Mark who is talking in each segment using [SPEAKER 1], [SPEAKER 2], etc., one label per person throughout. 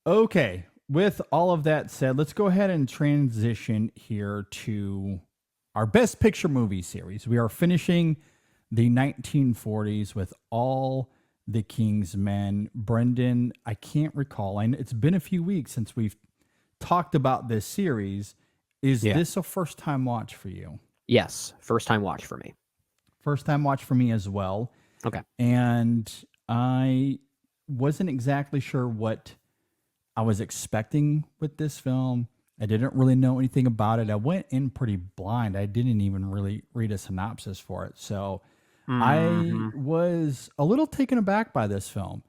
[SPEAKER 1] Okay. With all of that said, let's go ahead and transition here to our Best Picture movie series. We are finishing the 1940s with All the King's Men. Brendan, I can't recall. It's been a few weeks since we've talked about this series. Is
[SPEAKER 2] Yeah.
[SPEAKER 1] this a first time watch for you?
[SPEAKER 2] Yes. First time watch for me.
[SPEAKER 1] First time watch for me as well.
[SPEAKER 2] Okay.
[SPEAKER 1] And I wasn't exactly sure what I was expecting with this film. I didn't really know anything about it. I went in pretty blind. I didn't even really read a synopsis for it. So I
[SPEAKER 2] Hmm.
[SPEAKER 1] was a little taken aback by this film.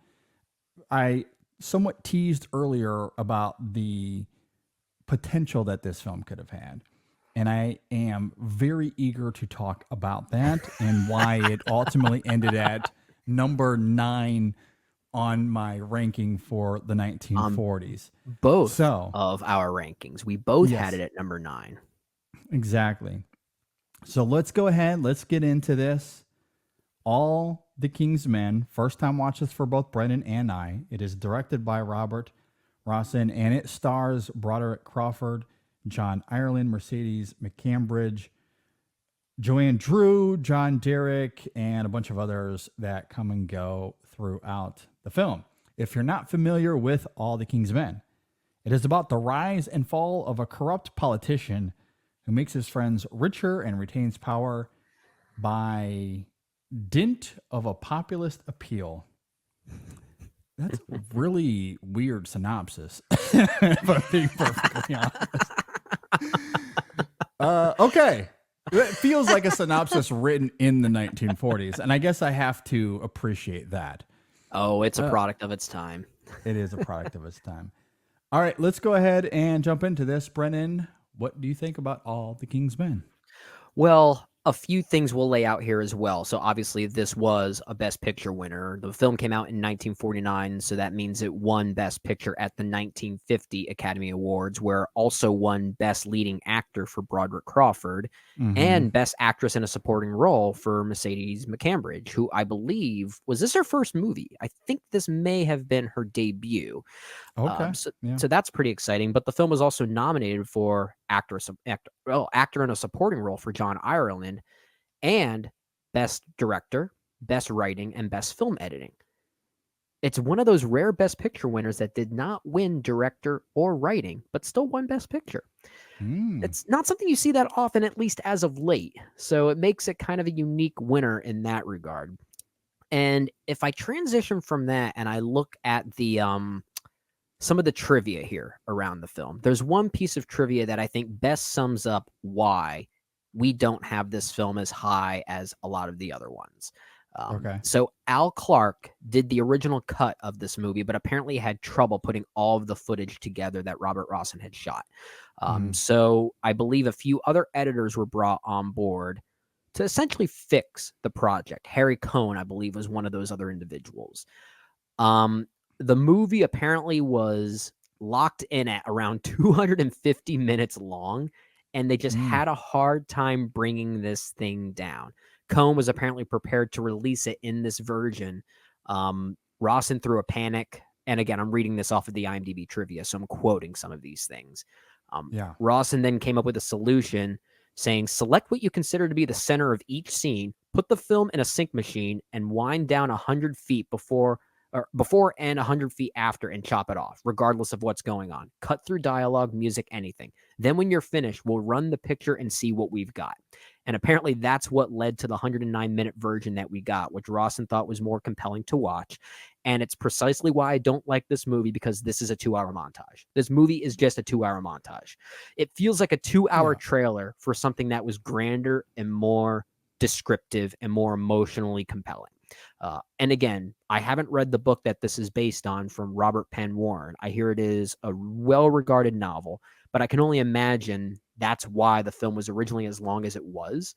[SPEAKER 1] I somewhat teased earlier about the potential that this film could have had. And I am very eager to talk about that and why it ultimately ended at number 9 on my ranking for the
[SPEAKER 2] On
[SPEAKER 1] 1940s.
[SPEAKER 2] both
[SPEAKER 1] So,
[SPEAKER 2] of our rankings, we both had it
[SPEAKER 1] yes,
[SPEAKER 2] at number 9.
[SPEAKER 1] exactly. So let's go ahead. Let's get into this. All the King's Men, first time watches for both Brendan and I. It is directed by Robert Rossen and it stars Broderick Crawford, John Ireland, Mercedes McCambridge, Joanne Drew, John Derrick, and a bunch of others that come and go throughout the film. If you're not familiar with All the King's Men, it is about the rise and fall of a corrupt politician who makes his friends richer and retains power by dint of a populist appeal. That's a really weird synopsis, if I'm being perfectly honest. Okay. It feels like a synopsis written in the 1940s, and I guess I have to appreciate that.
[SPEAKER 2] Oh, it's a
[SPEAKER 1] Uh,
[SPEAKER 2] product of its time.
[SPEAKER 1] it is a product of its time. All right, let's go ahead and jump into this. Brennan, what do you think about All the King's Men?
[SPEAKER 2] Well, a few things we'll lay out here as well. So obviously this was a Best Picture winner. The film came out in 1949, so that means it won Best Picture at the 1950 Academy Awards, where also won Best Leading Actor for Broderick Crawford
[SPEAKER 1] Mm-hmm.
[SPEAKER 2] and Best Actress in a Supporting Role for Mercedes McCambridge, who I believe was this her first movie. I think this may have been her debut.
[SPEAKER 1] Okay.
[SPEAKER 2] So,
[SPEAKER 1] Yeah.
[SPEAKER 2] so that's pretty exciting. But the film was also nominated for actor in a supporting role for John Ireland and best director, best writing, and best film editing. It's one of those rare Best Picture winners that did not win director or writing, but still won Best Picture.
[SPEAKER 1] Mm.
[SPEAKER 2] It's not something you see that often, at least as of late. So it makes it kind of a unique winner in that regard. And if I transition from that and I look at the some of the trivia here around the film. There's one piece of trivia that I think best sums up why we don't have this film as high as a lot of the other ones.
[SPEAKER 1] Okay.
[SPEAKER 2] So Al Clark did the original cut of this movie, but apparently had trouble putting all of the footage together that Robert Rossen had shot.
[SPEAKER 1] Mm-hmm.
[SPEAKER 2] So I believe a few other editors were brought on board to essentially fix the project. Harry Cohn, I believe, was one of those other individuals. Um, the movie apparently was locked in at around 250 minutes long, and they just
[SPEAKER 1] Mm.
[SPEAKER 2] had a hard time bringing this thing down. Cohn was apparently prepared to release it in this version. Rawson threw a panic, and again, I'm reading this off of the IMDb trivia, so I'm quoting some of these things.
[SPEAKER 1] Yeah.
[SPEAKER 2] Rawson then came up with a solution saying, select what you consider to be the center of each scene, put the film in a sync machine, and wind down 100 feet before and 100 feet after and chop it off, regardless of what's going on. Cut through dialogue, music, anything. Then when you're finished, we'll run the picture and see what we've got. And apparently that's what led to the 109-minute version that we got, which Rawson thought was more compelling to watch. And it's precisely why I don't like this movie, because this is a 2-hour montage. This movie is just a 2-hour montage. It feels like a 2-hour
[SPEAKER 1] Yeah.
[SPEAKER 2] trailer for something that was grander and more descriptive and more emotionally compelling. And again, I haven't read the book that this is based on from Robert Penn Warren. I hear it is a well-regarded novel, but I can only imagine that's why the film was originally as long as it was.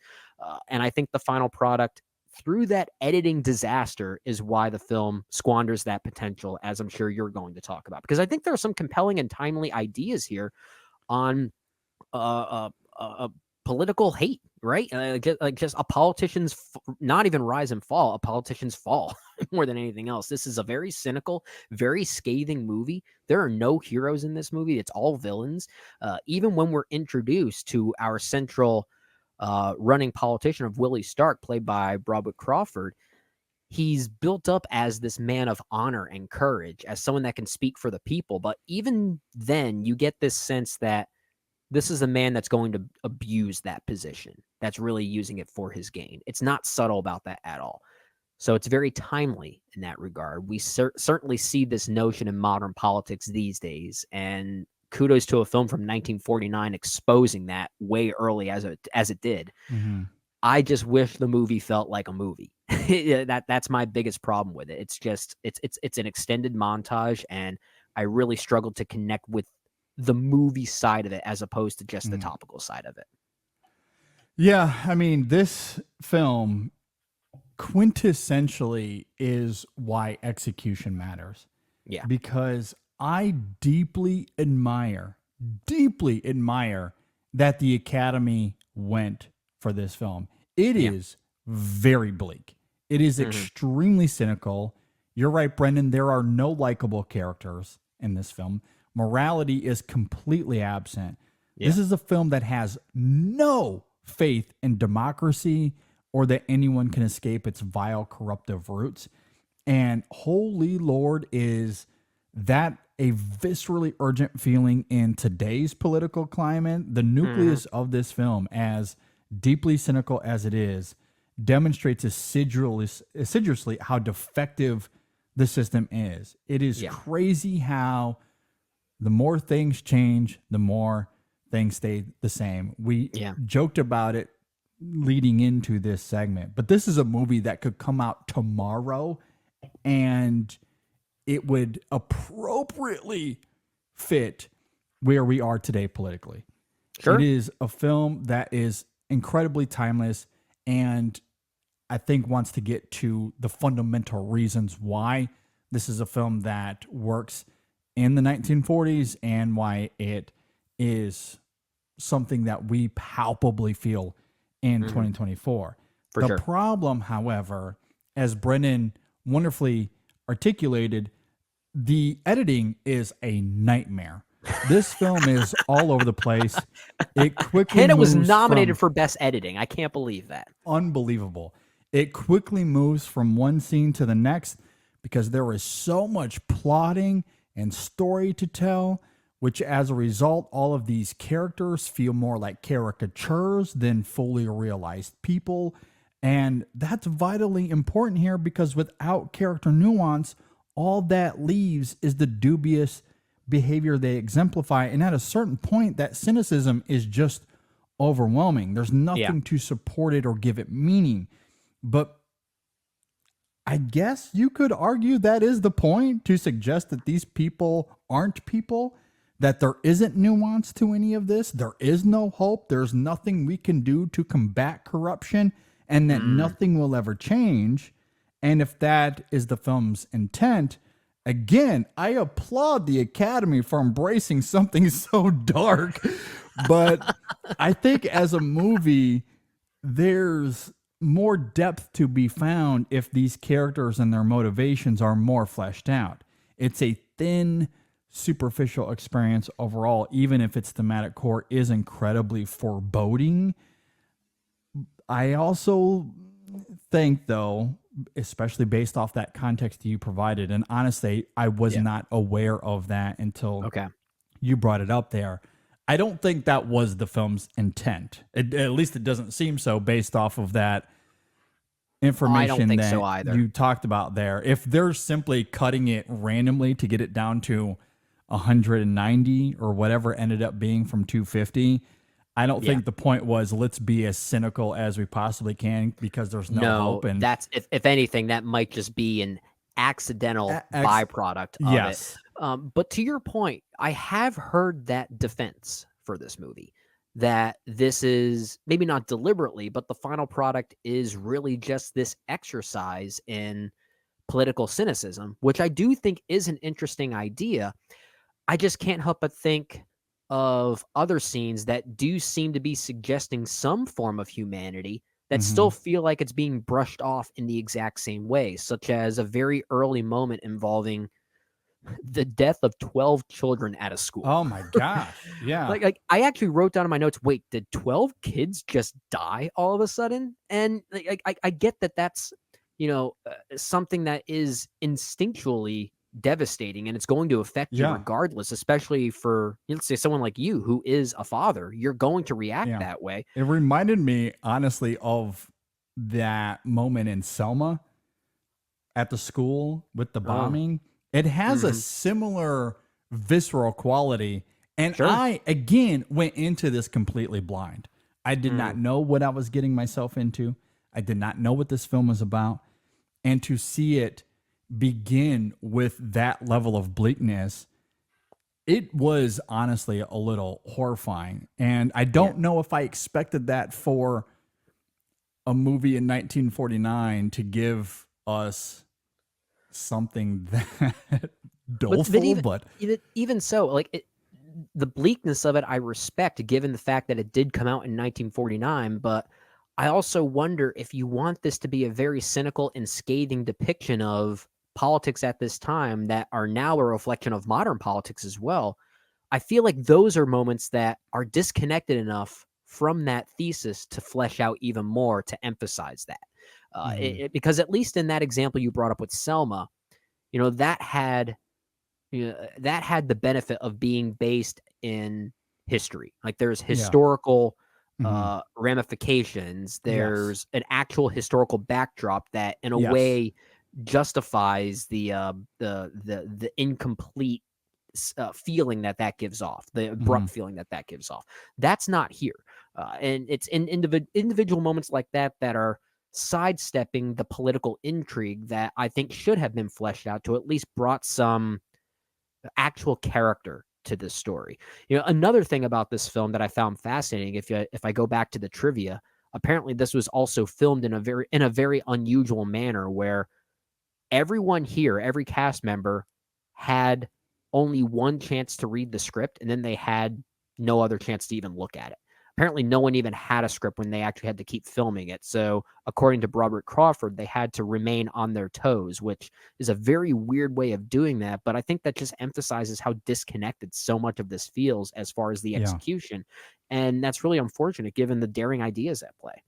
[SPEAKER 2] And I think the final product, through that editing disaster, is why the film squanders that potential, as I'm sure you're going to talk about. Because I think there are some compelling and timely ideas here on uh, uh, political hate, right? Just a politician's not even rise and fall, a politician's fall more than anything else. This is a very cynical, very scathing movie. There are no heroes in this movie. It's all villains. Even when we're introduced to our central running politician of Willie Stark, played by Robert Crawford, he's built up as this man of honor and courage, as someone that can speak for the people. But even then, you get this sense that this is a man that's going to abuse that position, that's really using it for his gain. It's not subtle about that at all. So it's very timely in that regard. We certainly see this notion in modern politics these days, and kudos to a film from 1949 exposing that way early as it did.
[SPEAKER 1] Mm-hmm.
[SPEAKER 2] I just wish the movie felt like a movie. That's my biggest problem with it. It's just it's an extended montage, and I really struggled to connect with the movie side of it as opposed to just the topical side of it.
[SPEAKER 1] Yeah, I mean, this film quintessentially is why execution matters.
[SPEAKER 2] Yeah.
[SPEAKER 1] Because I deeply admire that the Academy went for this film. It is very bleak. It is extremely cynical. You're right, Brendan. There are no likable characters in this film. Morality is completely absent. Yeah. This is a film that has no faith in democracy or that anyone can escape its vile, corruptive roots. And holy Lord, is that a viscerally urgent feeling in today's political climate? The nucleus of this film, as deeply cynical as it is, demonstrates assiduously how defective the system is. It is crazy how the more things change, the more things stay the same. We joked about it leading into this segment, but this is a movie that could come out tomorrow and it would appropriately fit where we are today politically. Sure. It is a film that is incredibly timeless, and I think wants to get to the fundamental reasons why this is a film that works in the 1940s and why it is something that we palpably feel in 2024. The problem, however, as Brennan wonderfully articulated, the editing is a nightmare. This film is all over the place. It quickly
[SPEAKER 2] and it was nominated for Best Editing. I can't believe that.
[SPEAKER 1] Unbelievable. It quickly moves from one scene to the next because there is so much plotting and story to tell, which as a result, all of these characters feel more like caricatures than fully realized people. And that's vitally important here because without character nuance, all that leaves is the dubious behavior they exemplify. And at a certain point, that cynicism is just overwhelming. There's nothing to support it or give it meaning. But I guess you could argue that is the point, to suggest that these people aren't people, that there isn't nuance to any of this. There is no hope. There's nothing we can do to combat corruption, and that nothing will ever change. And if that is the film's intent, again, I applaud the Academy for embracing something so dark. But I think as a movie, there's more depth to be found if these characters and their motivations are more fleshed out. It's a thin, superficial experience overall, even if its thematic core is incredibly foreboding. I also think, though, especially based off that context you provided, and honestly, I was not aware of that until you brought it up there. I don't think that was the film's intent. At least it doesn't seem so based off of that information
[SPEAKER 2] I don't think
[SPEAKER 1] that
[SPEAKER 2] so either.
[SPEAKER 1] You talked about there. If they're simply cutting it randomly to get it down to 190 or whatever ended up being from 250, I don't think the point was let's be as cynical as we possibly can because there's no hope. And
[SPEAKER 2] that's if anything, that might just be an accidental byproduct of it. But to your point, I have heard that defense for this movie, that this is maybe not deliberately, but the final product is really just this exercise in political cynicism, which I do think is an interesting idea. I just can't help but think of other scenes that do seem to be suggesting some form of humanity that still
[SPEAKER 1] Hmm.
[SPEAKER 2] feel like it's being brushed off in the exact same way, such as a very early moment involving the death of 12 children at a school.
[SPEAKER 1] Oh my gosh. Yeah.
[SPEAKER 2] Like I actually wrote down in my notes, wait, did 12 kids just die all of a sudden? And I get that that's, something that is instinctually devastating and it's going to affect you
[SPEAKER 1] Yeah.
[SPEAKER 2] regardless, especially for, let's say, someone like you who is a father. You're going to react
[SPEAKER 1] Yeah.
[SPEAKER 2] that way.
[SPEAKER 1] It reminded me, honestly, of that moment in Selma at the school with the
[SPEAKER 2] Oh,
[SPEAKER 1] bombing. It has a
[SPEAKER 2] hmm,
[SPEAKER 1] similar visceral quality. And
[SPEAKER 2] sure.
[SPEAKER 1] I, again, went into this completely blind. I did
[SPEAKER 2] Mm,
[SPEAKER 1] not know what I was getting myself into. I did not know what this film was about. And to see it begin with that level of bleakness, it was honestly a little horrifying. And I
[SPEAKER 2] yeah.
[SPEAKER 1] don't know if I expected that for a movie in 1949 to give us something that
[SPEAKER 2] But
[SPEAKER 1] doleful, but
[SPEAKER 2] even so, like the bleakness of it, I respect, given the fact that it did come out in 1949. But I also wonder if you want this to be a very cynical and scathing depiction of politics at this time that are now a reflection of modern politics as well. I feel like those are moments that are disconnected enough from that thesis to flesh out even more to emphasize that.
[SPEAKER 1] mhm,
[SPEAKER 2] Because at least in that example you brought up with Selma, that had that had the benefit of being based in history. Like there's
[SPEAKER 1] yeah,
[SPEAKER 2] historical
[SPEAKER 1] mhm,
[SPEAKER 2] ramifications.
[SPEAKER 1] yes,
[SPEAKER 2] There's an actual historical backdrop that, in a
[SPEAKER 1] yes,
[SPEAKER 2] way, justifies the incomplete feeling that gives off, the
[SPEAKER 1] mhm,
[SPEAKER 2] abrupt feeling that gives off. That's not here, and it's in individual moments like that are sidestepping the political intrigue that I think should have been fleshed out to at least brought some actual character to this story. Another thing about this film that I found fascinating, if I go back to the trivia, apparently this was also filmed in a very unusual manner where everyone here, every cast member had only one chance to read the script, and then they had no other chance to even look at it. Apparently, no one even had a script when they actually had to keep filming it. So, according to Robert Crawford, they had to remain on their toes, which is a very weird way of doing that. But I think that just emphasizes how disconnected so much of this feels as far as the
[SPEAKER 1] yeah.
[SPEAKER 2] execution. And that's really unfortunate given the daring ideas at play.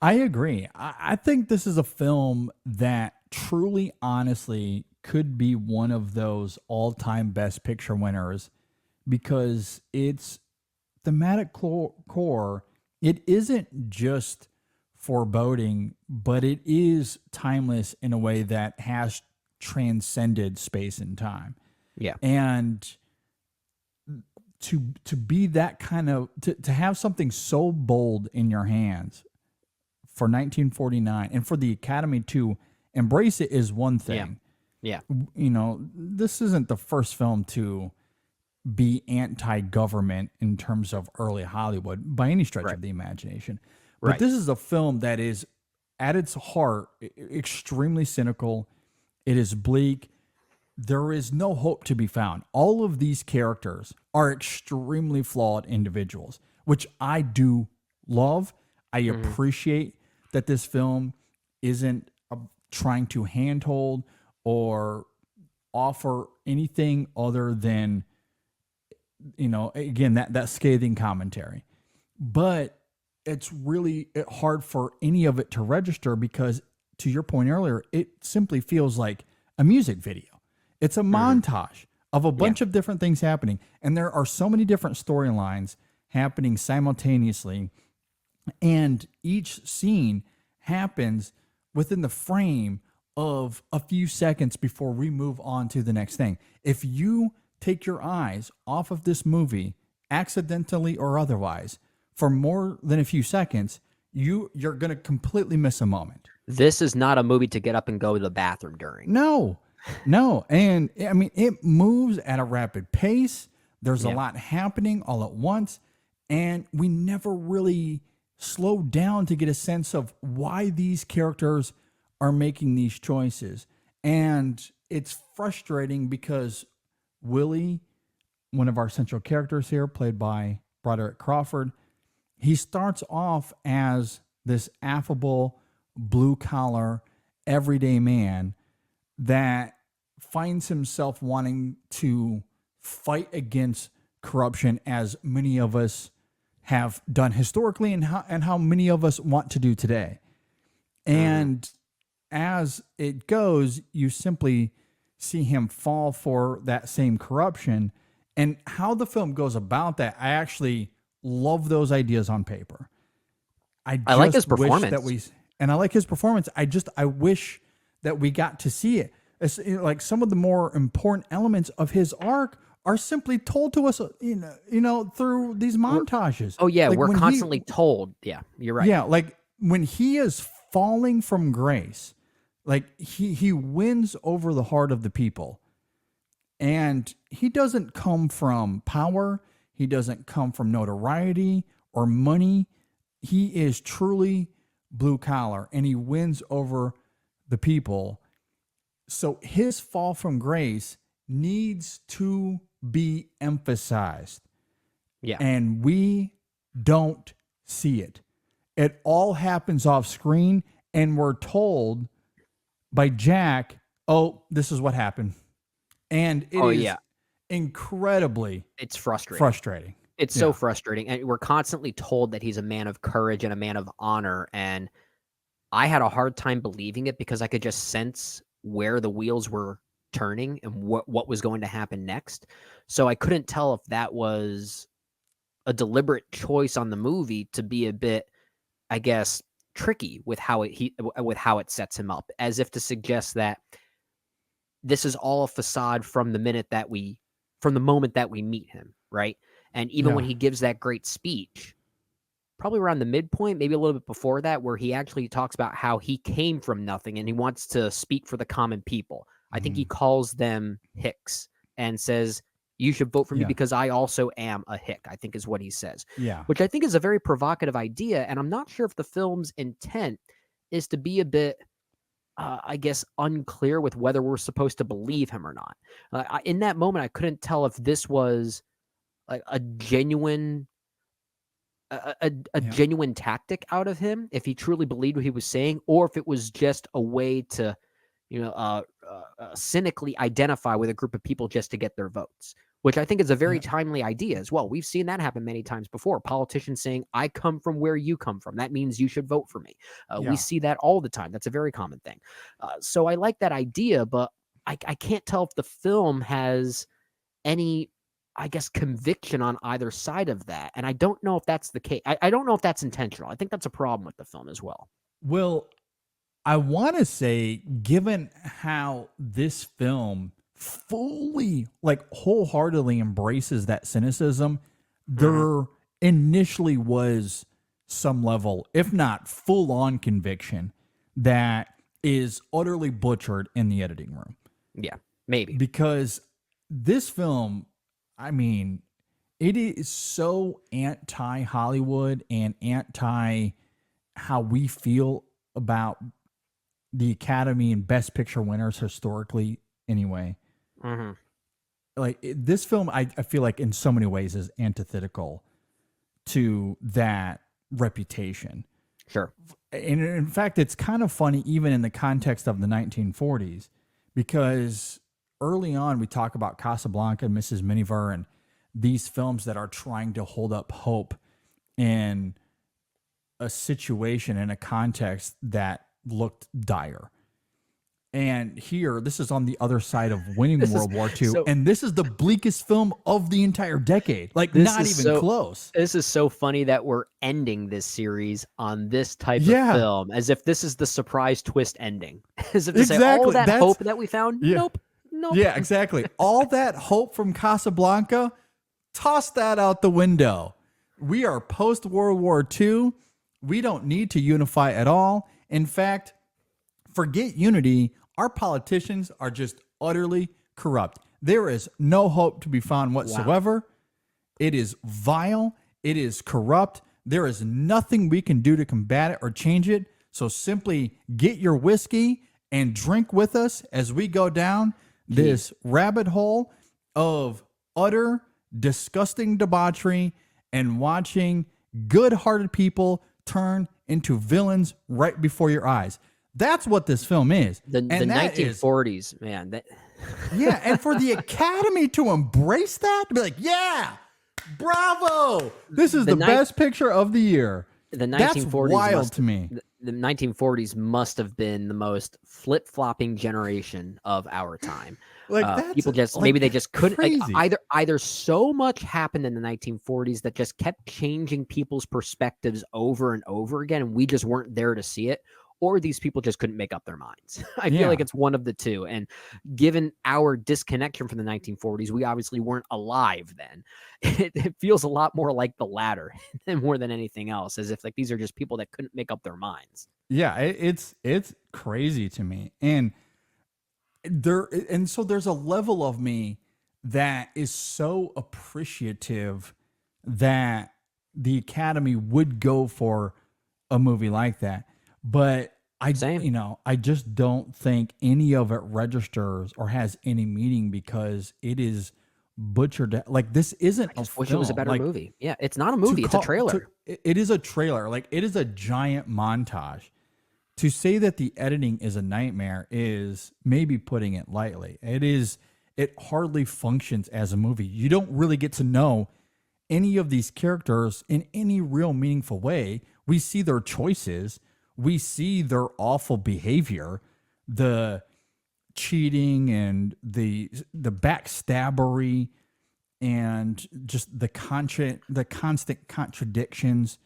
[SPEAKER 1] I agree. I think this is a film that truly, honestly, could be one of those all-time Best Picture winners because its thematic core, it isn't just foreboding, but it is timeless in a way that has transcended space and time.
[SPEAKER 2] Yeah.
[SPEAKER 1] And to be that kind of to have something so bold in your hands for 1949 and for the Academy to embrace it is one
[SPEAKER 2] Yeah.
[SPEAKER 1] thing.
[SPEAKER 2] Yeah.
[SPEAKER 1] This isn't the first film to be anti-government in terms of early Hollywood by any stretch
[SPEAKER 2] Right.
[SPEAKER 1] of the imagination. But
[SPEAKER 2] Right.
[SPEAKER 1] this is a film that is at its heart extremely cynical. It is bleak. There is no hope to be found. All of these characters are extremely flawed individuals, which I do love. I
[SPEAKER 2] Hmm.
[SPEAKER 1] appreciate that this film isn't trying to handhold or offer anything other than, again, that scathing commentary. But it's really hard for any of it to register because, to your point earlier, it simply feels like a music video. It's a
[SPEAKER 2] Hmm.
[SPEAKER 1] montage of a
[SPEAKER 2] Yeah.
[SPEAKER 1] bunch of different things happening. And there are so many different storylines happening simultaneously. And each scene happens within the frame of a few seconds before we move on to the next thing. If you take your eyes off of this movie, accidentally or otherwise, for more than a few seconds, you're going to completely miss a moment.
[SPEAKER 2] This is not a movie to get up and go to the bathroom during.
[SPEAKER 1] No, no. And I mean, it moves at a rapid pace. There's a
[SPEAKER 2] Yeah.
[SPEAKER 1] lot happening all at once. And we never really slow down to get a sense of why these characters are making these choices. And it's frustrating because Willie one of our central characters here, played by Broderick Crawford, he starts off as this affable, blue collar, everyday man that finds himself wanting to fight against corruption, as many of us have done historically, and how many of us want to do today. And as it goes, you simply see him fall for that same corruption. And how the film goes about that, I actually love those ideas on paper. I
[SPEAKER 2] like his
[SPEAKER 1] just wish
[SPEAKER 2] performance.
[SPEAKER 1] that I like his performance. I wish that we got to see it. It's, like, some of the more important elements of his arc are simply told to us, through these montages.
[SPEAKER 2] Oh yeah,
[SPEAKER 1] Like,
[SPEAKER 2] we're
[SPEAKER 1] when
[SPEAKER 2] constantly told. Yeah, you're right.
[SPEAKER 1] Yeah, like when he is falling from grace, like he wins over the heart of the people. And he doesn't come from power, he doesn't come from notoriety or money. He is truly blue collar, and he wins over the people. So his fall from grace needs to be emphasized.
[SPEAKER 2] Yeah.
[SPEAKER 1] And we don't see it. It all happens off screen, and we're told by Jack, oh, this is what happened. And it is incredibly
[SPEAKER 2] It's frustrating.
[SPEAKER 1] frustrating.
[SPEAKER 2] It's so frustrating. And we're constantly told that he's a man of courage and a man of honor. And I had a hard time believing it because I could just sense where the wheels were turning and what was going to happen next. So I couldn't tell if that was a deliberate choice on the movie to be a bit, I guess, tricky with how it sets him up, as if to suggest that this is all a facade from the moment that we meet him, right? And even when he gives that great speech, probably around the midpoint, maybe a little bit before that, where he actually talks about how he came from nothing and he wants to speak for the common people. I think he calls them Hicks and says, you should vote for me because I also am a Hick, I think is what he says.
[SPEAKER 1] Yeah.
[SPEAKER 2] Which I think is a very provocative idea. And I'm not sure if the film's intent is to be a bit, I guess, unclear with whether we're supposed to believe him or not. In that moment, I couldn't tell if this was like a genuine genuine tactic out of him, if he truly believed what he was saying, or if it was just a way to, cynically identify with a group of people just to get their votes, which I think is a very timely idea as well. We've seen that happen many times before. Politicians saying, I come from where you come from. That means you should vote for me. We see that all the time. That's a very common thing. So I like that idea, but I can't tell if the film has any, I guess, conviction on either side of that. And I don't know if that's the case. I don't know if that's intentional. I think that's a problem with the film as well.
[SPEAKER 1] Well, I want to say, given how this film fully, like, wholeheartedly embraces that cynicism, there initially was some level, if not full on conviction, that is utterly butchered in the editing room.
[SPEAKER 2] Yeah, maybe.
[SPEAKER 1] Because this film, I mean, it is so anti-Hollywood and anti how we feel about the Academy and Best Picture winners historically anyway. Like, this film, I feel like in so many ways is antithetical to that reputation.
[SPEAKER 2] Sure.
[SPEAKER 1] And in fact, it's kind of funny even in the context of the 1940s, because early on we talk about Casablanca and Mrs. Miniver and these films that are trying to hold up hope in a situation, in a context that looked dire. And here, this is on the other side of winning World War II, and this is the bleakest film of the entire decade. Like, not even close.
[SPEAKER 2] This is so funny that we're ending this series on this type of film, as if this is the surprise twist ending. As if to say, all that hope that we found, nope.
[SPEAKER 1] Yeah, exactly. All that hope from Casablanca, toss that out the window. We are post-World War II. We don't need to unify at all. In fact, forget unity. Our politicians are just utterly corrupt. There is no hope to be found whatsoever. Wow. It is vile. It is corrupt. There is nothing we can do to combat it or change it. So simply get your whiskey and drink with us as we go down this rabbit hole of utter disgusting debauchery and watching good-hearted people turn into villains right before your eyes. That's what this film is.
[SPEAKER 2] The
[SPEAKER 1] And that is
[SPEAKER 2] 1940s, man. That
[SPEAKER 1] yeah, and for the Academy to embrace that, to be like, yeah, bravo, this is the best picture of the year.
[SPEAKER 2] the
[SPEAKER 1] That's
[SPEAKER 2] 1940s
[SPEAKER 1] wild to me.
[SPEAKER 2] the 1940s must have been the most flip-flopping generation of our time.
[SPEAKER 1] Like that's
[SPEAKER 2] People just
[SPEAKER 1] like,
[SPEAKER 2] maybe they just couldn't
[SPEAKER 1] crazy.
[SPEAKER 2] either so much happened in the 1940s that just kept changing people's perspectives over and over again, and we just weren't there to see it, or these people just couldn't make up their minds. I feel like it's one of the two. And given our disconnection from the 1940s, we obviously weren't alive then. It feels a lot more like the latter than more than anything else, as if like these are just people that couldn't make up their minds.
[SPEAKER 1] Yeah, it's crazy to me. So there's a level of me that is so appreciative that the Academy would go for a movie like that. But
[SPEAKER 2] Same.
[SPEAKER 1] I just don't think any of it registers or has any meaning because it is butchered. Like this isn't
[SPEAKER 2] I just
[SPEAKER 1] a
[SPEAKER 2] wish
[SPEAKER 1] film.
[SPEAKER 2] it was a better
[SPEAKER 1] Like,
[SPEAKER 2] movie. Yeah, it's not a movie, it's a trailer.
[SPEAKER 1] It is a trailer. Like it is a giant montage. To say that the editing is a nightmare is maybe putting it lightly. It hardly functions as a movie. You don't really get to know any of these characters in any real meaningful way. We see their choices. We see their awful behavior, the cheating and the backstabbery and just the constant contradictions.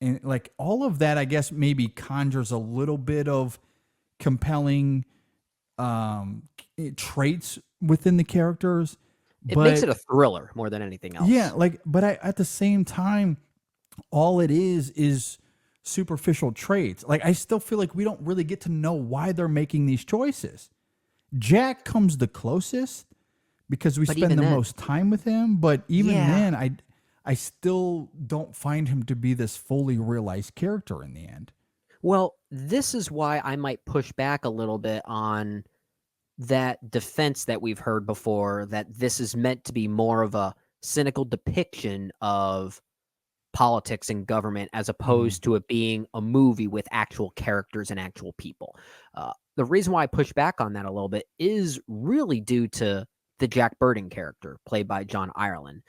[SPEAKER 1] And like all of that, I guess maybe conjures a little bit of compelling traits within the characters.
[SPEAKER 2] It makes it a thriller more than anything else.
[SPEAKER 1] Yeah, but at the same time, all it is superficial traits. Like I still feel like we don't really get to know why they're making these choices. Jack comes the closest because we spend the most time with him, but even then I still don't find him to be this fully realized character in the end.
[SPEAKER 2] Well, this is why I might push back a little bit on that defense that we've heard before, that this is meant to be more of a cynical depiction of politics and government as opposed to it being a movie with actual characters and actual people. The reason why I push back on that a little bit is really due to the Jack Burton character played by John Ireland.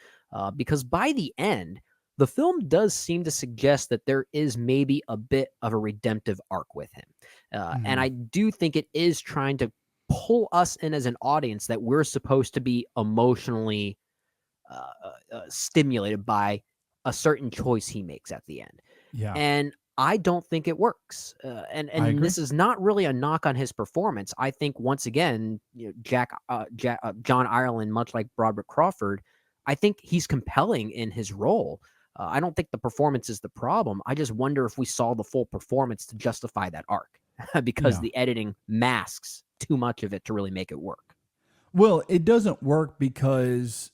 [SPEAKER 2] Because by the end, the film does seem to suggest that there is maybe a bit of a redemptive arc with him. And I do think it is trying to pull us in as an audience that we're supposed to be emotionally stimulated by a certain choice he makes at the end.
[SPEAKER 1] Yeah.
[SPEAKER 2] And I don't think it works. And this is not really a knock on his performance. I think once again, John Ireland, much like Robert Crawford, I think he's compelling in his role. I don't think the performance is the problem. I just wonder if we saw the full performance to justify that arc because the editing masks too much of it to really make it work.
[SPEAKER 1] Well, it doesn't work because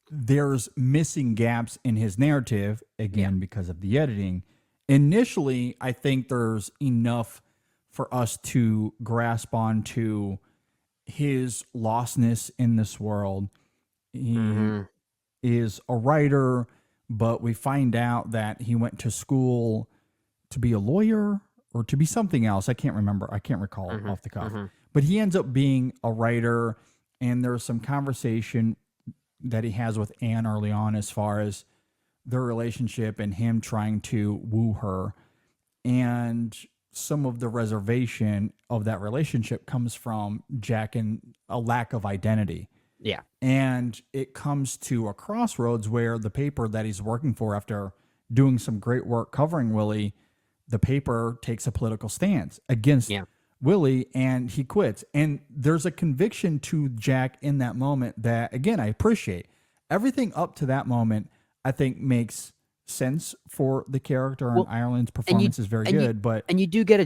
[SPEAKER 1] there's missing gaps in his narrative, again, because of the editing. Initially, I think there's enough for us to grasp onto his lostness in this world. He is a writer, but we find out that he went to school to be a lawyer or to be something else. I can't remember. I can't recall off the cuff. But he ends up being a writer, and there's some conversation that he has with Anne early on as far as their relationship and him trying to woo her. And some of the reservation of that relationship comes from Jack and a lack of identity.
[SPEAKER 2] Yeah.
[SPEAKER 1] And it comes to a crossroads where the paper that he's working for, after doing some great work covering Willie, the paper takes a political stance against Willie and he quits. And there's a conviction to Jack in that moment that, again, I appreciate. Everything up to that moment, I think, makes sense for the character, and Ireland's performance is very good. But
[SPEAKER 2] you do get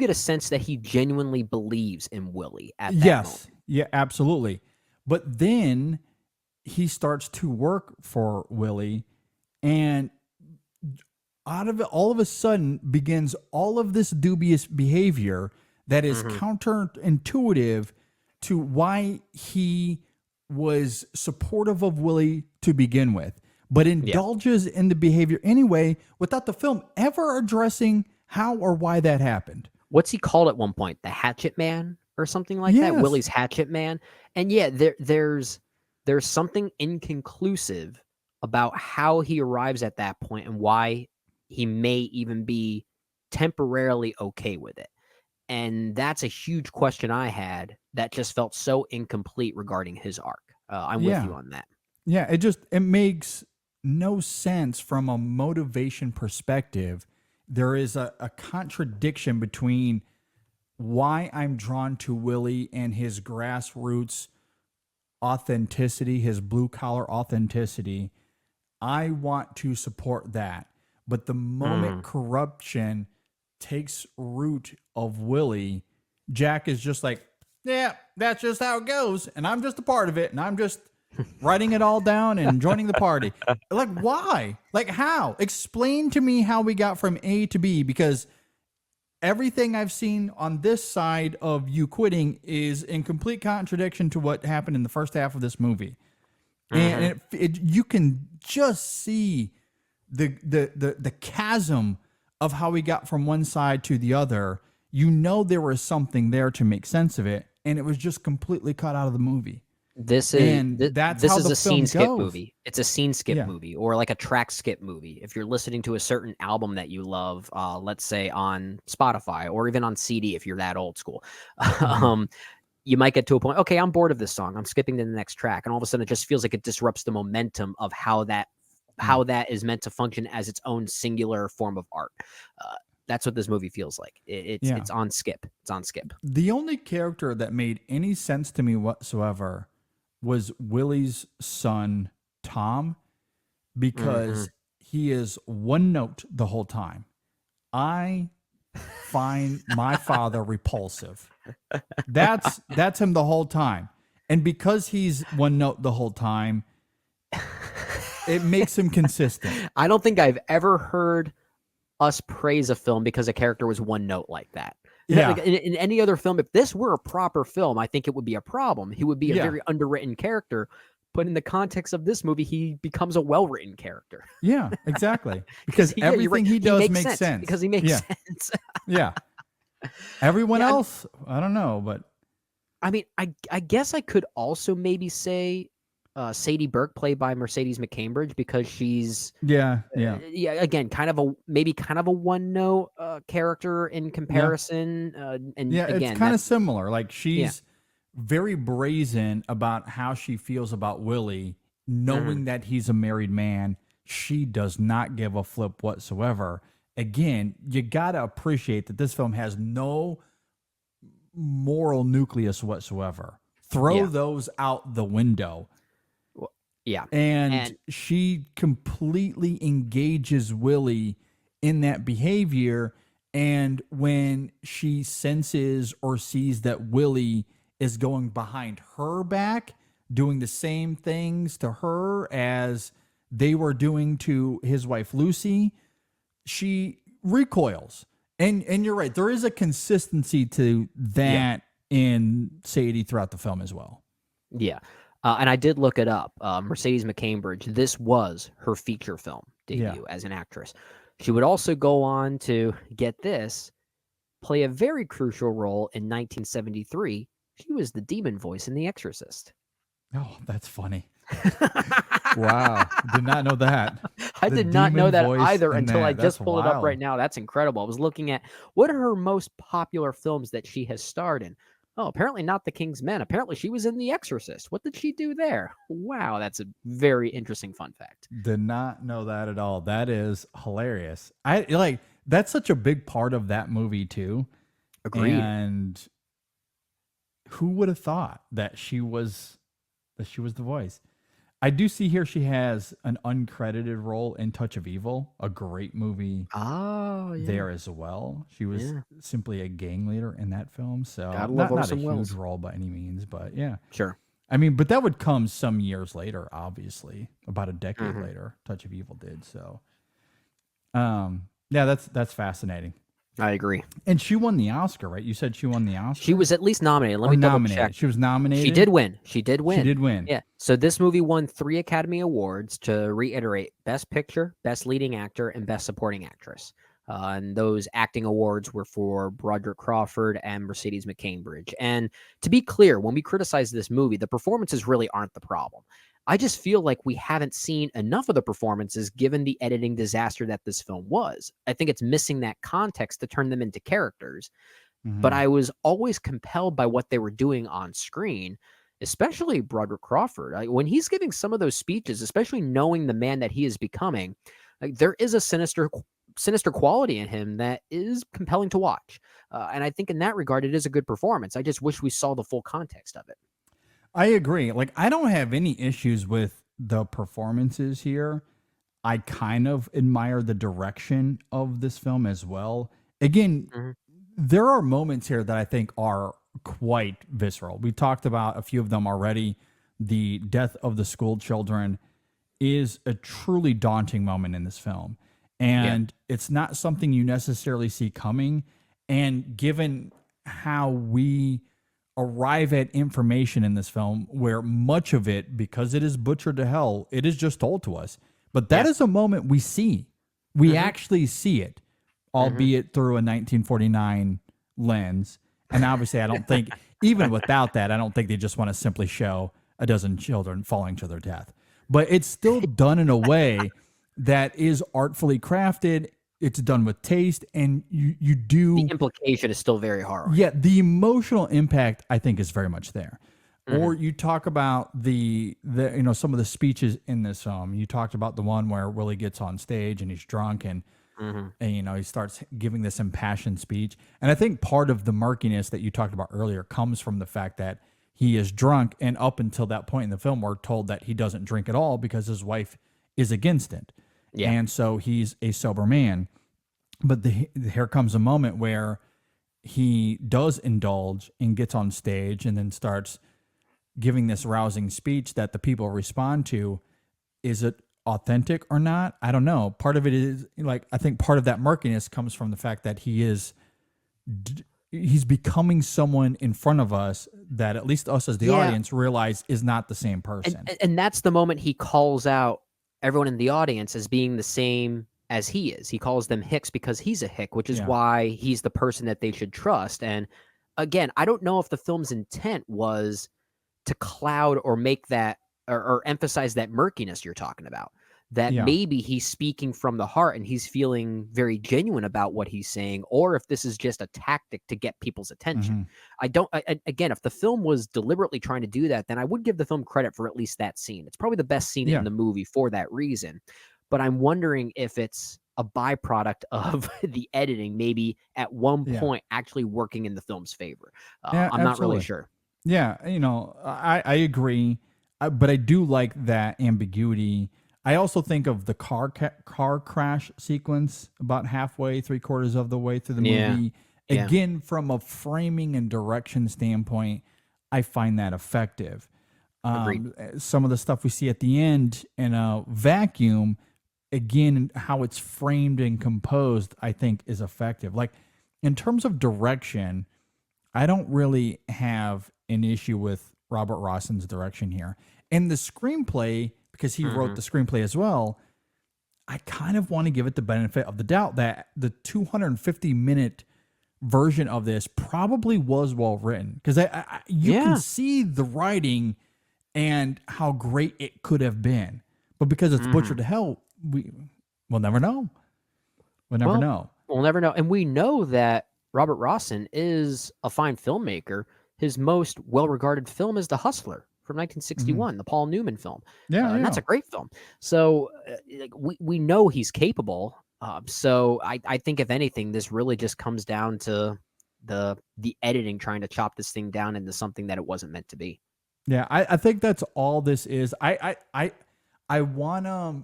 [SPEAKER 2] a sense that he genuinely believes in Willie at that moment.
[SPEAKER 1] Yeah, absolutely. But then he starts to work for Willie, and out of it, all of a sudden begins all of this dubious behavior that is counterintuitive to why he was supportive of Willie to begin with, but
[SPEAKER 2] Yeah.
[SPEAKER 1] indulges in the behavior anyway without the film ever addressing how or why that happened.
[SPEAKER 2] What's he called at one point? The Hatchet Man or something like that?
[SPEAKER 1] Yes.
[SPEAKER 2] Willie's Hatchet Man. And yeah, there's something inconclusive about how he arrives at that point and why he may even be temporarily okay with it. And that's a huge question I had that just felt so incomplete regarding his arc. I'm with you
[SPEAKER 1] Yeah.
[SPEAKER 2] on that.
[SPEAKER 1] Yeah. It makes no sense from a motivation perspective. There is a contradiction between why I'm drawn to Willie and his grassroots authenticity, his blue collar authenticity. I want to support that. But the moment
[SPEAKER 2] Mhm.
[SPEAKER 1] corruption takes root of Willie, Jack is just like, yeah, that's just how it goes. And I'm just a part of it. And I'm just writing it all down and joining the party. Like, why? Like, how? Explain to me how we got from A to B, because everything I've seen on this side of you quitting is in complete contradiction to what happened in the first half of this movie.
[SPEAKER 2] Mhm.
[SPEAKER 1] And you can just see the chasm of how we got from one side to the other. You know there was something there to make sense of it, and it was just completely cut out of the movie.
[SPEAKER 2] This is
[SPEAKER 1] And that's
[SPEAKER 2] this
[SPEAKER 1] how
[SPEAKER 2] is
[SPEAKER 1] the
[SPEAKER 2] a scene
[SPEAKER 1] film
[SPEAKER 2] skip
[SPEAKER 1] goes.
[SPEAKER 2] movie. It's a scene skip
[SPEAKER 1] Yeah.
[SPEAKER 2] movie or like a track skip movie. If you're listening to a certain album that you love, let's say on Spotify or even on CD if you're that old school,
[SPEAKER 1] Mhm.
[SPEAKER 2] um, you might get to a point, okay, I'm bored of this song. I'm skipping to the next track. And all of a sudden it just feels like it disrupts the momentum of
[SPEAKER 1] Yeah.
[SPEAKER 2] how that is meant to function as its own singular form of art. Uh, that's what this movie feels like.
[SPEAKER 1] Yeah.
[SPEAKER 2] It's on skip. It's on skip.
[SPEAKER 1] The only character that made any sense to me whatsoever was Willie's son, Tom,
[SPEAKER 2] Hmm.
[SPEAKER 1] because he is one note the whole time. I find my father repulsive. That's him the whole time. And because he's one note the whole time, it makes him consistent.
[SPEAKER 2] I don't think I've ever heard us praise a film because a character was one note like that. Like
[SPEAKER 1] Yeah.
[SPEAKER 2] in any other film, if this were a proper film, I think it would be a problem. He would be a
[SPEAKER 1] Yeah.
[SPEAKER 2] very underwritten character. But in the context of this movie, he becomes a well-written character
[SPEAKER 1] Yeah, exactly.
[SPEAKER 2] because
[SPEAKER 1] Because
[SPEAKER 2] yeah, you're right.
[SPEAKER 1] everything he
[SPEAKER 2] He
[SPEAKER 1] does
[SPEAKER 2] makes
[SPEAKER 1] makes
[SPEAKER 2] sense
[SPEAKER 1] sense.
[SPEAKER 2] because he makes
[SPEAKER 1] Yeah.
[SPEAKER 2] sense.
[SPEAKER 1] Yeah. Everyone
[SPEAKER 2] Yeah,
[SPEAKER 1] else, I don't know, but
[SPEAKER 2] I mean, I guess I could also maybe say Sadie Burke, played by Mercedes McCambridge, because she's
[SPEAKER 1] yeah, yeah.
[SPEAKER 2] yeah, again, kind of a one note character in
[SPEAKER 1] Yeah.
[SPEAKER 2] comparison, and
[SPEAKER 1] Yeah, it's
[SPEAKER 2] again,
[SPEAKER 1] kind of
[SPEAKER 2] that's
[SPEAKER 1] similar. Like
[SPEAKER 2] yeah.
[SPEAKER 1] she's very brazen about how she feels about Willie,
[SPEAKER 2] Mhm.
[SPEAKER 1] knowing that he's a married man. She does not give a flip whatsoever. Again, you got to appreciate that this film has no moral nucleus whatsoever. Throw
[SPEAKER 2] Yeah.
[SPEAKER 1] those out the window.
[SPEAKER 2] Well, yeah.
[SPEAKER 1] And
[SPEAKER 2] And
[SPEAKER 1] she completely engages Willie in that behavior. And when she senses or sees that Willie is going behind her back, doing the same things to her as they were doing to his wife Lucy, she recoils. And you're right, there is a consistency to
[SPEAKER 2] yeah.
[SPEAKER 1] that in Sadie throughout the film as well.
[SPEAKER 2] Yeah. And I did look it up. Mercedes McCambridge, this was her feature film
[SPEAKER 1] Yeah.
[SPEAKER 2] debut as an actress. She would also go on to get this, play a very crucial role in 1973. She was the demon voice in The Exorcist.
[SPEAKER 1] Oh, that's funny. Wow. Did not know that.
[SPEAKER 2] I
[SPEAKER 1] The
[SPEAKER 2] did not know
[SPEAKER 1] demon
[SPEAKER 2] that
[SPEAKER 1] voice
[SPEAKER 2] either
[SPEAKER 1] in
[SPEAKER 2] until I
[SPEAKER 1] that. That's
[SPEAKER 2] just pulled it up right
[SPEAKER 1] wild.
[SPEAKER 2] now. That's incredible. I was looking at what are her most popular films that she has starred in. Oh, apparently not The King's Men. Apparently she was in The Exorcist. What did she do there? Wow, that's a very interesting fun fact.
[SPEAKER 1] Did not know that at all. That is hilarious. I like that's such a big part of that movie too.
[SPEAKER 2] Agreed.
[SPEAKER 1] And who would have thought that she was the voice? I do see here she has an uncredited role in Touch of Evil, a great movie
[SPEAKER 2] Oh, yeah.
[SPEAKER 1] there as well. She was
[SPEAKER 2] Yeah.
[SPEAKER 1] simply a gang leader in that film, so
[SPEAKER 2] Gotta love
[SPEAKER 1] not a
[SPEAKER 2] Orson
[SPEAKER 1] huge
[SPEAKER 2] Welles.
[SPEAKER 1] role by any means, but yeah.
[SPEAKER 2] Sure.
[SPEAKER 1] I mean, but that would come some years later, obviously, about a decade
[SPEAKER 2] Mhm.
[SPEAKER 1] later. Touch of Evil did so. Yeah, that's fascinating.
[SPEAKER 2] I agree.
[SPEAKER 1] And she won the Oscar, right? You said she won the
[SPEAKER 2] She
[SPEAKER 1] Oscar
[SPEAKER 2] was at least nominated. Let
[SPEAKER 1] or
[SPEAKER 2] me double check.
[SPEAKER 1] nominated. She was
[SPEAKER 2] She
[SPEAKER 1] nominated.
[SPEAKER 2] did win. She did
[SPEAKER 1] She
[SPEAKER 2] win.
[SPEAKER 1] did win.
[SPEAKER 2] Yeah. So this movie won 3 Academy Awards, to reiterate: Best Picture, Best Leading Actor, and Best Supporting Actress. And those acting awards were for Broderick Crawford and Mercedes McCambridge. And to be clear, when we criticize this movie, the performances really aren't the problem. I just feel like we haven't seen enough of the performances given the editing disaster that this film was. I think it's missing that context to turn them into characters, but
[SPEAKER 1] Mhm.
[SPEAKER 2] I was always compelled by what they were doing on screen, especially Broderick Crawford. When he's giving some of those speeches, especially knowing the man that he is becoming, like, there is a sinister quality in him that is compelling to watch. And I think in that regard, it is a good performance. I just wish we saw the full context of it.
[SPEAKER 1] I agree. Like, I don't have any issues with the performances here. I kind of admire the direction of this film as well. Again,
[SPEAKER 2] Mhm.
[SPEAKER 1] there are moments here that I think are quite visceral. We talked about a few of them already. The death of the school children is a truly daunting moment in this film.
[SPEAKER 2] Yeah.
[SPEAKER 1] And it's not something you necessarily see coming. And given how we arrive at information in this film, where much of it, because it is butchered to hell, it is just told to us. But that
[SPEAKER 2] Yeah.
[SPEAKER 1] is a moment we see. We
[SPEAKER 2] Hmm.
[SPEAKER 1] actually see it,
[SPEAKER 2] Hmm.
[SPEAKER 1] albeit through a 1949 lens. And obviously, I don't think, even without that, I don't think they just want to simply show a dozen children falling to their death. But it's still done in a way that is artfully crafted. It's done with taste, and you
[SPEAKER 2] The
[SPEAKER 1] do,
[SPEAKER 2] implication is still very harrowing.
[SPEAKER 1] yeah, the emotional impact I think is very much there. Or
[SPEAKER 2] Hmm.
[SPEAKER 1] you talk about the some of the speeches in this film. You talked about the one where Willie gets on stage and he's drunk
[SPEAKER 2] Hmm.
[SPEAKER 1] and he starts giving this impassioned speech. And I think part of the murkiness that you talked about earlier comes from the fact that he is drunk, and up until that point in the film we're told that he doesn't drink at all because his wife is against it.
[SPEAKER 2] Yeah.
[SPEAKER 1] And so he's a sober man. But here comes a moment where he does indulge and gets on stage and then starts giving this rousing speech that the people respond to. Is it authentic or not? I don't know. Part of it is, like, I think part of that murkiness comes from the fact that he's becoming someone in front of us that at least us as the
[SPEAKER 2] Yeah.
[SPEAKER 1] audience realize is not the same
[SPEAKER 2] and
[SPEAKER 1] person.
[SPEAKER 2] and that's the moment he calls out everyone in the audience as being the same as he is. He calls them hicks because he's a hick, which is
[SPEAKER 1] Yeah.
[SPEAKER 2] why he's the person that they should trust. And again, I don't know if the film's intent was to cloud or make that, or emphasize that murkiness you're talking about. That
[SPEAKER 1] Yeah.
[SPEAKER 2] maybe he's speaking from the heart and he's feeling very genuine about what he's saying, or if this is just a tactic to get people's attention.
[SPEAKER 1] Hmm.
[SPEAKER 2] I don't. Again, if the film was deliberately trying to do that, then I would give the film credit for at least that scene. It's probably the best scene in
[SPEAKER 1] Yeah.
[SPEAKER 2] the movie for that reason. But I'm wondering if it's a byproduct of the editing, maybe at one
[SPEAKER 1] Yeah.
[SPEAKER 2] point actually working in the film's favor.
[SPEAKER 1] Yeah.
[SPEAKER 2] I'm not really
[SPEAKER 1] Absolutely.
[SPEAKER 2] sure.
[SPEAKER 1] Yeah, I agree, but I do like that ambiguity. I also think of the car crash sequence about halfway, three quarters of the way through the
[SPEAKER 2] Yeah.
[SPEAKER 1] movie.
[SPEAKER 2] Yeah.
[SPEAKER 1] Again, from a framing and direction standpoint, I find that effective.
[SPEAKER 2] Agreed.
[SPEAKER 1] Some of the stuff we see at the end in a vacuum, again, how it's framed and composed, I think is effective. Like, in terms of direction, I don't really have an issue with Robert Rossen's direction here. And the screenplay, because he wrote
[SPEAKER 2] Hmm.
[SPEAKER 1] the screenplay as well, I kind of want to give it the benefit of the doubt that the 250-minute version of this probably was well written, because you can
[SPEAKER 2] Yeah.
[SPEAKER 1] see the writing and how great it could have been, but because it's
[SPEAKER 2] Hmm.
[SPEAKER 1] butchered to hell, we'll never know. We'll never
[SPEAKER 2] Well,
[SPEAKER 1] know.
[SPEAKER 2] we'll never know. And we know that Robert Rossen is a fine filmmaker. His most well regarded film is The Hustler from
[SPEAKER 1] Hmm.
[SPEAKER 2] 1961, the Paul Newman film.
[SPEAKER 1] Yeah,
[SPEAKER 2] And that's
[SPEAKER 1] yeah,
[SPEAKER 2] a great film. So like, we know he's capable. So I think, if anything, this really just comes down to the editing trying to chop this thing down into something that it wasn't meant to be.
[SPEAKER 1] yeah. I think that's all this is. I want to,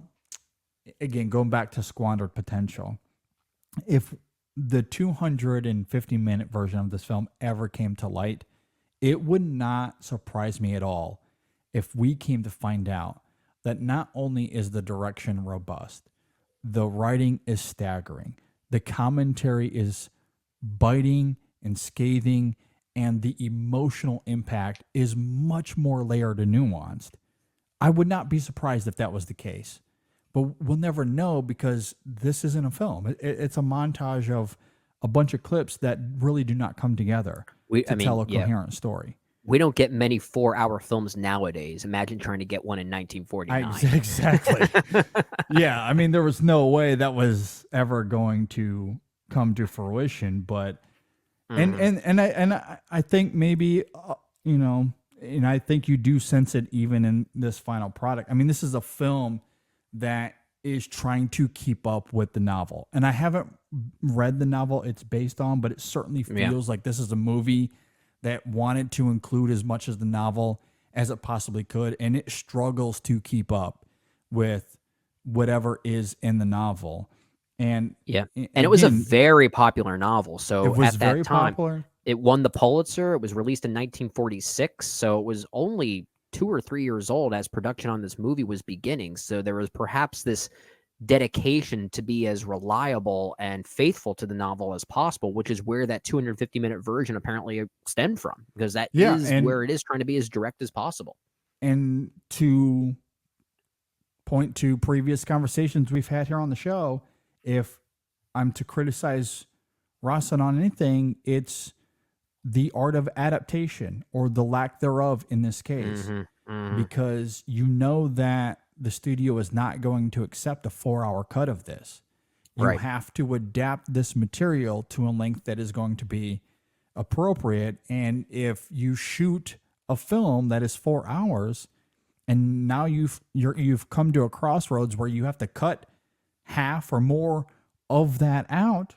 [SPEAKER 1] again, going back to squandered potential. If the 250-minute version of this film ever came to light, it would not surprise me at all if we came to find out that not only is the direction robust, the writing is staggering, the commentary is biting and scathing, and the emotional impact is much more layered and nuanced. I would not be surprised if that was the case, but we'll never know because this isn't a film. It's a montage of a bunch of clips that really do not come together
[SPEAKER 2] I
[SPEAKER 1] to
[SPEAKER 2] mean,
[SPEAKER 1] tell a
[SPEAKER 2] yeah,
[SPEAKER 1] coherent story.
[SPEAKER 2] we don't get many 4-hour films nowadays. Imagine trying to get one in 1949.
[SPEAKER 1] Exactly. Yeah, I mean, there was no way that was ever going to come to fruition, but I think maybe you know, and I think you do sense it even in this final product. I mean, this is a film that is trying to keep up with the novel, and I haven't read the novel it's based on, but it certainly
[SPEAKER 2] Yeah.
[SPEAKER 1] feels like this is a movie that wanted to include as much as the novel as it possibly could, and it struggles to keep up with whatever is in the novel. And
[SPEAKER 2] Yeah. And it was a
[SPEAKER 1] again,
[SPEAKER 2] very popular novel.
[SPEAKER 1] it
[SPEAKER 2] So
[SPEAKER 1] was
[SPEAKER 2] at that
[SPEAKER 1] very
[SPEAKER 2] time,
[SPEAKER 1] popular.
[SPEAKER 2] it won the Pulitzer. It was released in 1946. So it was only 2 or 3 years old as production on this movie was beginning. So there was perhaps this dedication to be as reliable and faithful to the novel as possible, which is where that 250-minute version apparently stemmed from, because that
[SPEAKER 1] Yeah,
[SPEAKER 2] is where it is trying to be as direct as possible.
[SPEAKER 1] and to point to previous conversations we've had here on the show, if I'm to criticize Rossen on anything, it's the art of adaptation or the lack thereof in this case, because you know that the studio is not going to accept a 4-hour cut of this. You
[SPEAKER 2] Right.
[SPEAKER 1] have to adapt this material to a length that is going to be appropriate. And if you shoot a film that is 4 hours, and now you've come to a crossroads where you have to cut half or more of that out,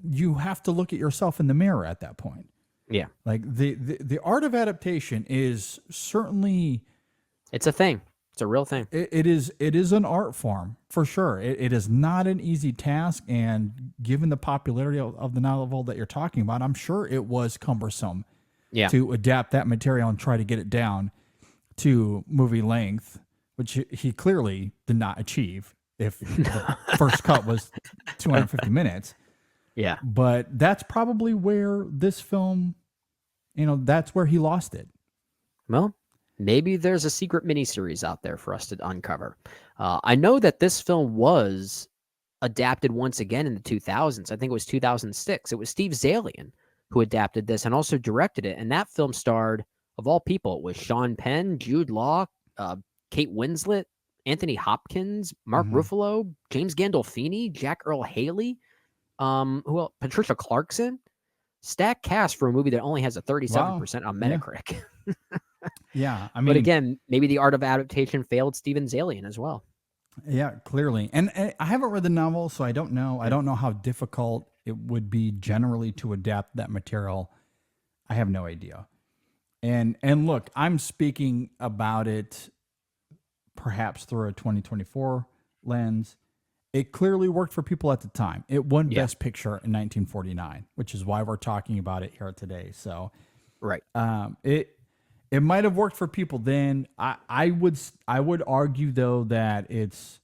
[SPEAKER 1] you have to look at yourself in the mirror at that point.
[SPEAKER 2] Yeah.
[SPEAKER 1] Like the art of adaptation is certainly
[SPEAKER 2] It's a thing. It's a real thing.
[SPEAKER 1] it is an art form for sure. It is not an easy task, and given the popularity of the novel that you're talking about, I'm sure it was cumbersome
[SPEAKER 2] Yeah.
[SPEAKER 1] to adapt that material and try to get it down to movie length, which he clearly did not achieve if the first cut was 250 minutes.
[SPEAKER 2] Yeah.
[SPEAKER 1] But that's probably where this film, that's where he lost it.
[SPEAKER 2] Well, maybe there's a secret miniseries out there for us to uncover. I know that this film was adapted once again in the 2000s. I think it was 2006. It was Steve Zalian who adapted this and also directed it. And that film starred, of all people, it was Sean Penn, Jude Law, Kate Winslet, Anthony Hopkins, Mark Ruffalo, James Gandolfini, Jack Earl Haley, who else? Patricia Clarkson. Stacked cast for a movie that only has a 37% on Metacritic.
[SPEAKER 1] Yeah, I mean,
[SPEAKER 2] But again, maybe the art of adaptation failed Steven Zalian as well.
[SPEAKER 1] yeah, clearly. And I haven't read the novel, so I don't know. I don't know how difficult it would be generally to adapt that material. I have no idea. And look, I'm speaking about it perhaps through a 2024 lens. It clearly worked for people at the time. It won Best Picture in 1949, which is why we're talking about it here today. So,
[SPEAKER 2] Right.
[SPEAKER 1] it might have worked for people then. I would argue though that it's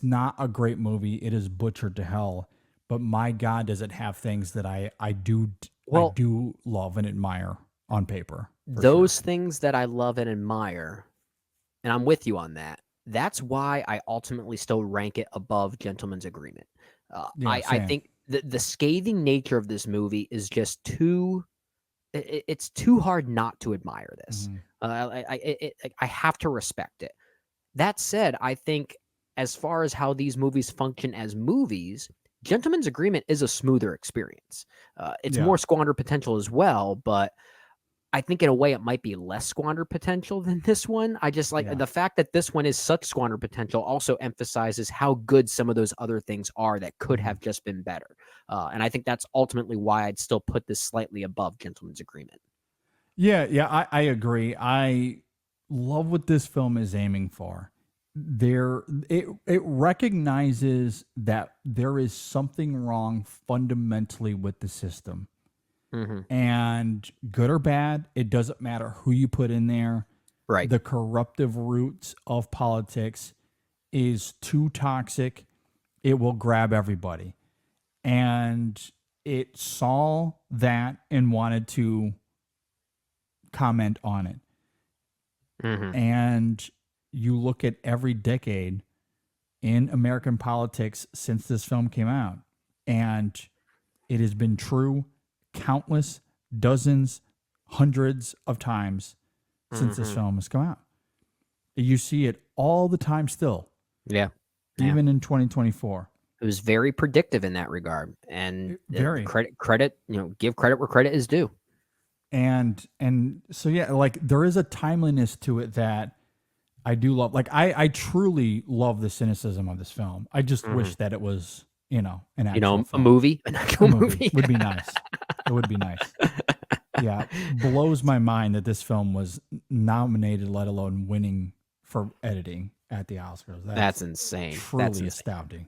[SPEAKER 1] not a great movie. It is butchered to hell. But my God, does it have things that I do love and admire on paper.
[SPEAKER 2] Those things that I love and admire, and I'm with you on that. That's why I ultimately still rank it above Gentleman's Agreement. I think the scathing nature of this movie is just too. It's too hard not to admire this. I have to respect it. That said, I think as far as how these movies function as movies, Gentleman's Agreement is a smoother experience. It's more squander potential as well, but I think in a way it might be less squander potential than this one. I just like the fact that this one is such squander potential also emphasizes how good some of those other things are that could have just been better. And I think that's ultimately why I'd still put this slightly above Gentleman's Agreement.
[SPEAKER 1] Yeah, I agree. I love what this film is aiming for. It recognizes that there is something wrong fundamentally with the system. And good or bad, it doesn't matter who you put in there.
[SPEAKER 2] Right.
[SPEAKER 1] The corruptive roots of politics is too toxic. It will grab everybody. And it saw that and wanted to comment on it.
[SPEAKER 2] Mm-hmm.
[SPEAKER 1] And you look at every decade in American politics since this film came out, and it has been true countless dozens, hundreds of times since this film has come out. You see it all the time still,
[SPEAKER 2] Yeah.
[SPEAKER 1] even in 2024.
[SPEAKER 2] It was very predictive in that regard, and
[SPEAKER 1] Very.
[SPEAKER 2] credit, give credit where credit is due.
[SPEAKER 1] And so yeah, like there is a timeliness to it that I do love. Like I truly love the cynicism of this film. I just wish that it was, an actual
[SPEAKER 2] A
[SPEAKER 1] film.
[SPEAKER 2] movie, an actual movie
[SPEAKER 1] would be nice. It would be nice. Yeah, blows my mind that this film was nominated, let alone winning for editing at the Oscars.
[SPEAKER 2] That's insane.
[SPEAKER 1] Truly
[SPEAKER 2] That's insane.
[SPEAKER 1] astounding.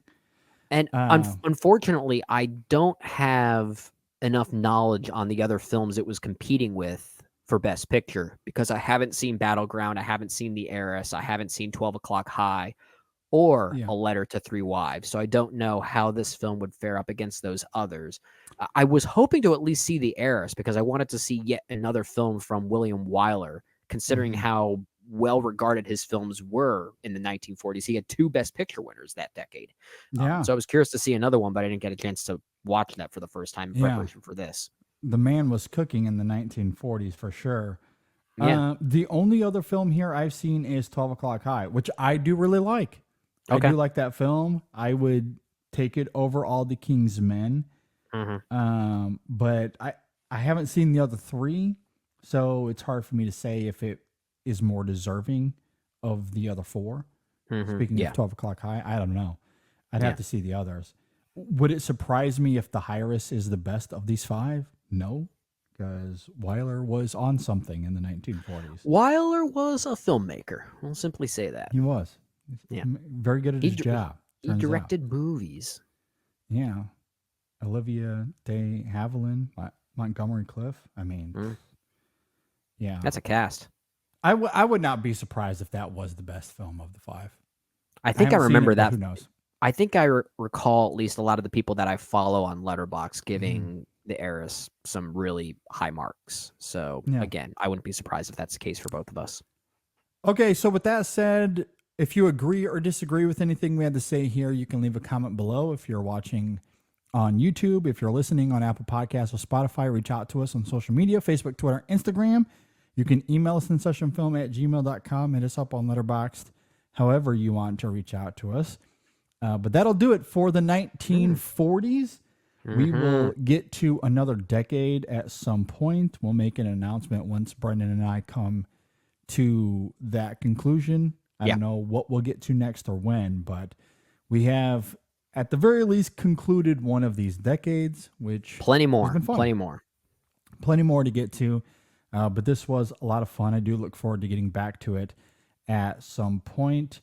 [SPEAKER 2] And unfortunately, I don't have enough knowledge on the other films it was competing with for Best Picture, because I haven't seen Battleground, I haven't seen The Heiress, I haven't seen 12 O'Clock High, or A Letter to Three Wives. So I don't know how this film would fare up against those others. I was hoping to at least see The Heiress, because I wanted to see yet another film from William Wyler, considering how well regarded his films were in the 1940s. He had 2 Best Picture winners that decade. So I was curious to see another one, but I didn't get a chance to watch that for the first time in preparation for this.
[SPEAKER 1] The man was cooking in the 1940s for sure.
[SPEAKER 2] Yeah.
[SPEAKER 1] The only other film here I've seen is 12 O'Clock High, which I do really like.
[SPEAKER 2] Okay.
[SPEAKER 1] I do like that film. I would take it over all the King's Men. But I haven't seen the other 3, so it's hard for me to say if it is more deserving of the other 4. Speaking of 12 O'Clock High, I don't know. I'd have to see the others. Would it surprise me if The Heiress is the best of these 5? No, because Wyler was on something in the 1940s.
[SPEAKER 2] Wyler was a filmmaker. We'll simply say that.
[SPEAKER 1] He was.
[SPEAKER 2] Yeah.
[SPEAKER 1] Very good at his job.
[SPEAKER 2] He directed movies.
[SPEAKER 1] Yeah. Olivia de Havilland, Montgomery Clift. I mean, yeah.
[SPEAKER 2] That's a cast.
[SPEAKER 1] I would not be surprised if that was the best film of the 5.
[SPEAKER 2] I think I remember that.
[SPEAKER 1] Who knows?
[SPEAKER 2] I think I recall at least a lot of the people that I follow on Letterboxd giving The Heiress some really high marks. So again, I wouldn't be surprised if that's the case for both of us.
[SPEAKER 1] Okay, so with that said, if you agree or disagree with anything we had to say here, you can leave a comment below. If you're watching on YouTube, if you're listening on Apple Podcasts or Spotify, reach out to us on social media, Facebook, Twitter, Instagram. You can email us insessionfilm@gmail.com. Hit us up on Letterboxd, however you want to reach out to us. But that'll do it for the 1940s. We will get to another decade at some point. We'll make an announcement once Brendan and I come to that conclusion. I don't know what we'll get to next or when, but we have at the very least concluded one of these decades, which
[SPEAKER 2] plenty more,
[SPEAKER 1] has been fun. Plenty more to get to. But this was a lot of fun. I do look forward to getting back to it at some point.